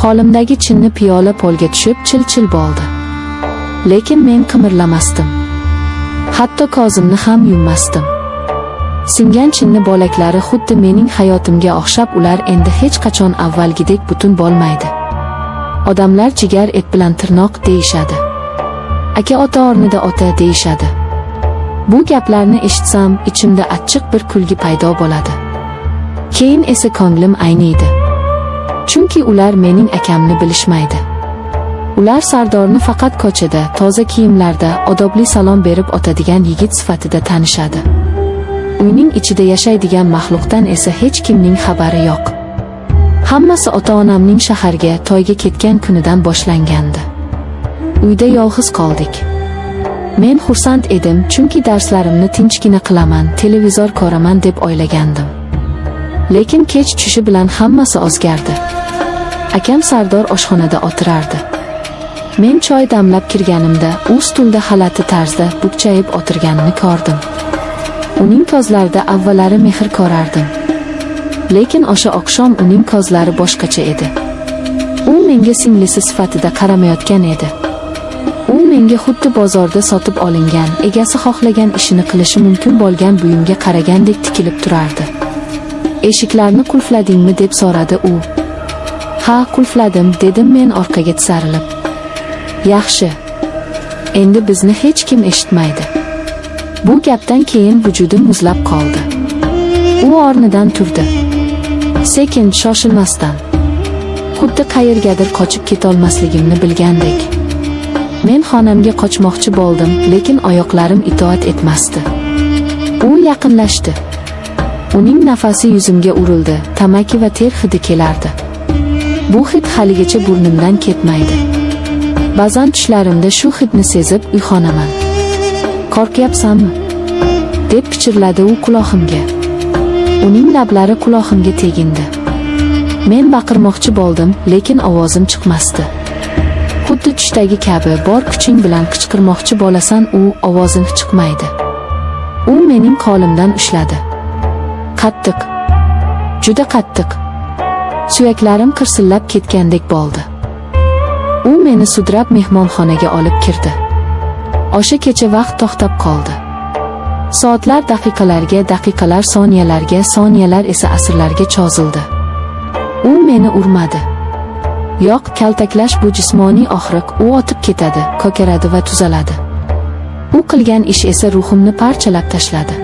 Qo'limdagi chinni piyola polga tushib chil-chil bo'ldi. Lekin men qimirlamasdim. Hatto ko'zimni ham yummasdim. Singan chinni bo'laklari xuddi mening hayotimga o'xshab, ular endi hech qachon avvalgidek butun bo'lmaydi. Odamlar jigar et bilan tirnoq deyishadi. Aka ota o'rnida ota deyishadi. Bu gaplarni eshitsam, ichimda achchiq bir kulgi paydo bo'ladi. Keyin esa ko'nglim ayniydi. Chunki ular mening akamni bilishmaydi. Ular Sardorni faqat ko'chada, toza kiyimlarda, odobli salom berib o'tadigan yigit sifatida tanishadi. Uyning ichida yashaydigan maxluqdan esa hech kimning xabari yo'q. Hammasi ota-onamning shaharga, to'yga ketgan kunidan boshlangandi. Uyda yolg'iz qoldik. Men xursand edim, chunki darslarimni tinchgina qilaman, televizor ko'raman deb o'ylagandim. Lekin kech tushishi bilan hammasi o'zgardi. Akam Sardor oshxonada o'tirardi. Men choy damlab kirganimda, u stulda xalati tarzda bukchayib o'tirganini ko'rdim. Uning ko'zlarida avvallari mehr ko'rardim. Lekin o'sha oqshom uning ko'zlari boshqacha edi. U menga singlisi sifatida qaramayotgan edi. U menga xuddi bozorda sotib olingan, egasi xohlagan ishini qilishi mumkin bo'lgan buyumga qaragandek tikilib turardi. Eshiklarni qulfladingmi deb so'radi u. Ha, qulfladim, dedim men orqaga tisarilib. Yaxshi. Endi bizni hech kim eshitmaydi. Bu gapdan keyin vujudim muzlab qoldi. U o'rnidan turdi. Sekin, shoshilmasdan. Xuddi qayergadir qochib ketolmasligimni bilgandek. Men xonamga qochmoqchi bo'ldim, lekin oyoqlarim itoat etmasdi. U yaqinlashdi. Uning nafasi yuzimga urildi, tamaki va ter hidi kelardi. Bu hid haligacha burnimdan ketmaydi. Ba'zan tushlarimda shu hidni sezib uyg'onaman. Qo'rqyapsanmi? deb pichirladi u quloqimga. Uning lablari quloqimga tegindi. Men baqirmoqchi bo'ldim, lekin ovozim chiqmasdi. Xuddi tushdagi kabi bor kuching bilan qichqirmoqchi bo'lasan, u ovozing chiqmaydi. U mening qo'limdan ushladi. Qattiq. Juda qattiq. Suyaklarim qirsillab ketgandek bo'ldi. U meni sudrab mehmonxonaga olib kirdi. O'sha kecha vaqt to'xtab qoldi. Soatlar daqiqalarga, daqiqalar soniyalarga, soniyalar esa asrlarga cho'zildi. U meni urmadi. Yo'q, kaltaklash bu jismoniy og'riq, u o'tib ketadi, ko'karadi va tuzaladi. U qilgan ish esa ruhimni parchalab tashladi.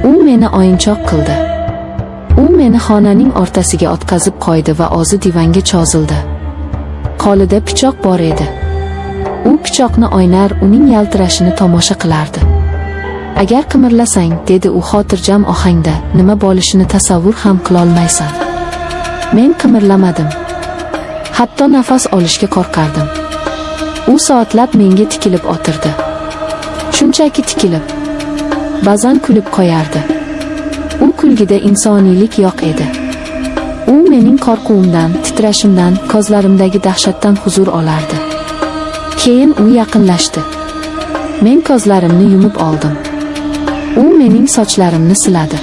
U meni o'yinchoq qildi. U meni xonaning o'rtasiga o'tkazib qo'ydi va o'zi divanga cho'zildi. Qo'lida pichoq bor edi. U pichoqni o'ynar, uning yaltirashini tomosha qilardi. Agar qimirlasang, dedi u xotirjam ohangda, nima bo'lishini tasavvur ham qilolmaysan. Men qimirlamadim. Hatto nafas olishga qo'rqardim. U soatlab menga tikilib o'tirdi. Shunchaki tikilib. Ba'zan kulib qo'yardi. U kulgida insoniylik yo'q edi. U mening qo'rquvimdan, titrashimdan, ko'zlarimdagi dahshatdan huzur olardi. Keyin u yaqinlashdi. Men ko'zlarimni yumib oldim. U mening sochlarimni siladi.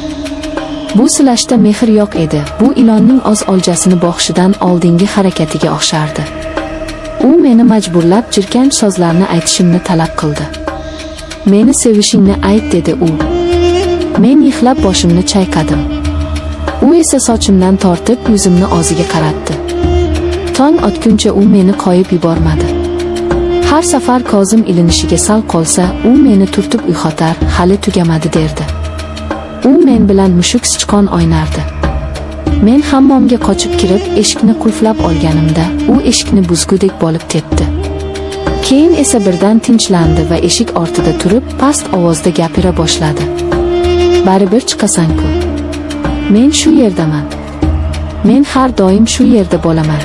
Bu silashda mehr yo'q edi. Bu ilonning o'z oljasini boqishidan oldingi harakatiga o'xshardi. U meni majburlab jirkanch so'zlarni aytishimni talab qildi. Meni sevishingni ayt, dedi u. Men yig'lab boshimni chayqadim. U esa sochimdan tortib yuzimni o'ziga qaratdi. Tong otguncha u meni qo'yib yubormadi. Har safar ko'zim ilinishiga sal qolsa, u meni turtib uyg'otar, hali tugamadi derdi. U men bilan mushuk sichqon o'ynardi. Men hammomga qochib kirib, eshikni qulflab olganimda, u eshikni buzgudek bo'lib tepdi. Keyin esa birdan tinchlandi va eshik ortida turib, past ovozda gapira boshladi. Baribir chiqasan-ku. Men shu yerdaman. Men har doim shu yerda bo'laman.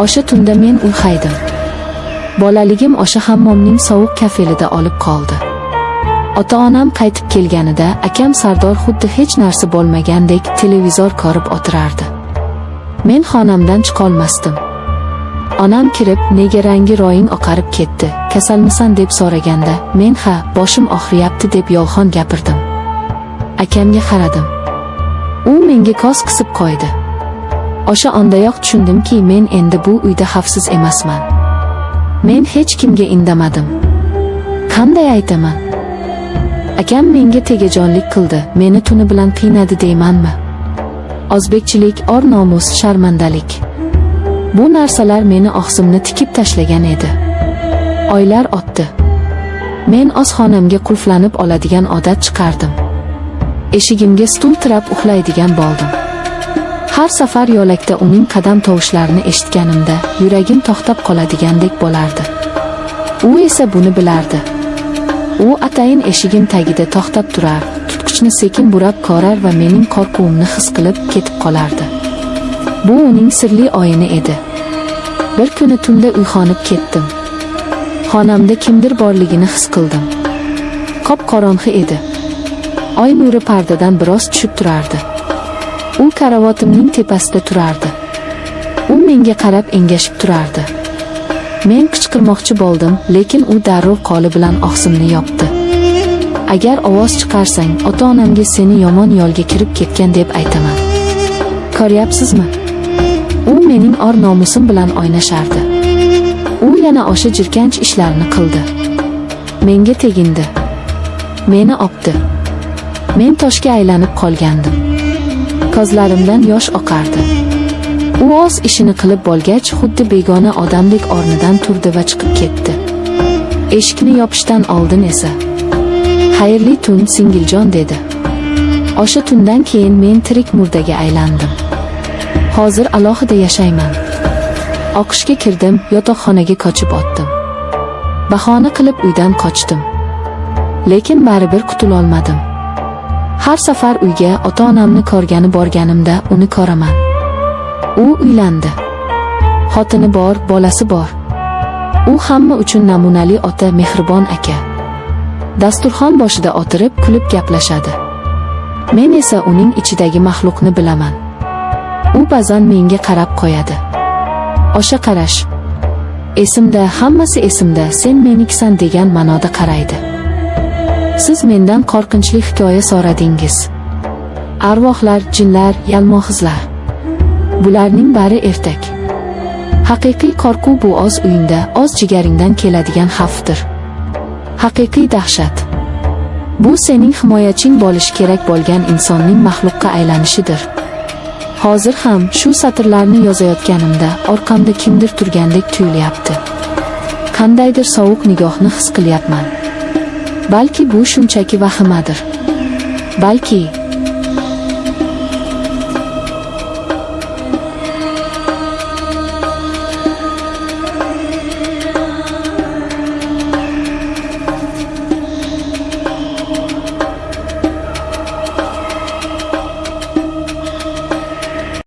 O'sha tunda men uyg'aydim. Bolaligim o'sha hammomning sovuq kafelida olib qoldi. Ota-onam qaytib kelganida akam Sardor xuddi hech narsa bo'lmagandek televizor ko'rib o'tirardi. Men xonamdan chiqolmasdim. Onam kirib, nega rangi ro'ying oqarib ketdi, kasalmisan deb so'raganda, men ha, boshim og'riyapti deb yolg'on gapirdim. Akamga qaradim. U menga ko'z qisib qo'ydi. O'sha ondayoq tushundimki, men endi bu uyda xavfsiz emasman. Men hech kimga indamadim. Qanday aytaman? Akam menga tegajonlik qildi, meni tuni bilan qiynadi deymanmi? O'zbekchilik, or nomus, sharmandalik. Bu narsalar meni og'zimni tikib tashlagan edi. Oylar o'tdi. Men o'z xonamga qulflanib oladigan odat chiqardim. Eshigimga stul tirab uxlaydigan bo'ldim. Har safar yo'lakda uning qadam tovushlarini eshitganimda yuragim to'xtab qoladigandek bo'lardi. U esa buni bilardi. U atayin eshigim tagida to'xtab turar, tutqichni sekin burab ko'rar va mening qo'rquvimni his qilib ketib qolardi. Bu uning sirli oyini edi. Bir kuni tunda uyg'onib ketdim. Xonamda kimdir borligini his qildim. Qop-qorong'i edi. Oy nuri pardadan biroz tushib turardi. U karavotimning tepasida turardi. U menga qarab engashib turardi. Men qichqirmoqchi bo'ldim, lekin u darrov qo'li bilan og'zimni yopdi. Agar ovoz chiqarsang, ota-onamga seni yomon yo'lga kirib ketgan deb aytaman. Ko'ryapsizmi? U mening or nomusim bilan o'ynashardi. U yana o'sha jirkanch ishlarni qildi. Menga tegindi. Meni opdi. Men toshga aylanib qolgandim. Ko'zlarimdan yosh oqardi. U o'z ishini qilib bo'lgach, xuddi begona odamdek o'rnidan turdi va chiqib ketdi. Eshikni yopishdan oldin esa, "Xayrli tun, singiljon" dedi. O'sha tundan keyin men tirik murdaga aylandim. Hozir alohida yashayman. O'qishga kirdim, yotoqxonaga qochib o'tdim. Bahona qilib uydan qochdim. Lekin baribir qutula olmadim. Har safar uyga ota-onamni ko'rgani borganimda uni ko'raman. U uylandi. Xotini bor, bolasi bor. U hamma uchun namunali ota, mehribon aka. Dasturxon boshida o'tirib, kulib gaplashadi. Men esa uning ichidagi maxluqni bilaman. U ba'zan menga qarab qo'yadi. O'sha qarash. Esimda, hammasi esimda, sen menikisan degan ma'noda qaraydi. Siz mendan qo'rqinchli hikoya so'radingiz. Arvohlar, jinlar, yalmohizlar. Bularning bari ertak. Haqiqiy qo'rquv bu o'z uyingda, o'z jigaringdan keladigan xavfdir. Haqiqiy dahshat. Bu sening himoyaching bo'lishi kerak bo'lgan insonning maxluqqa aylanishidir. Hozir ham shu satrlarni yozayotganimda orqamda kimdir turgandek tuyulyapti. Qandaydir sovuq nigohni his qilyapman. Balki bu shunchaki vahimadir. Balki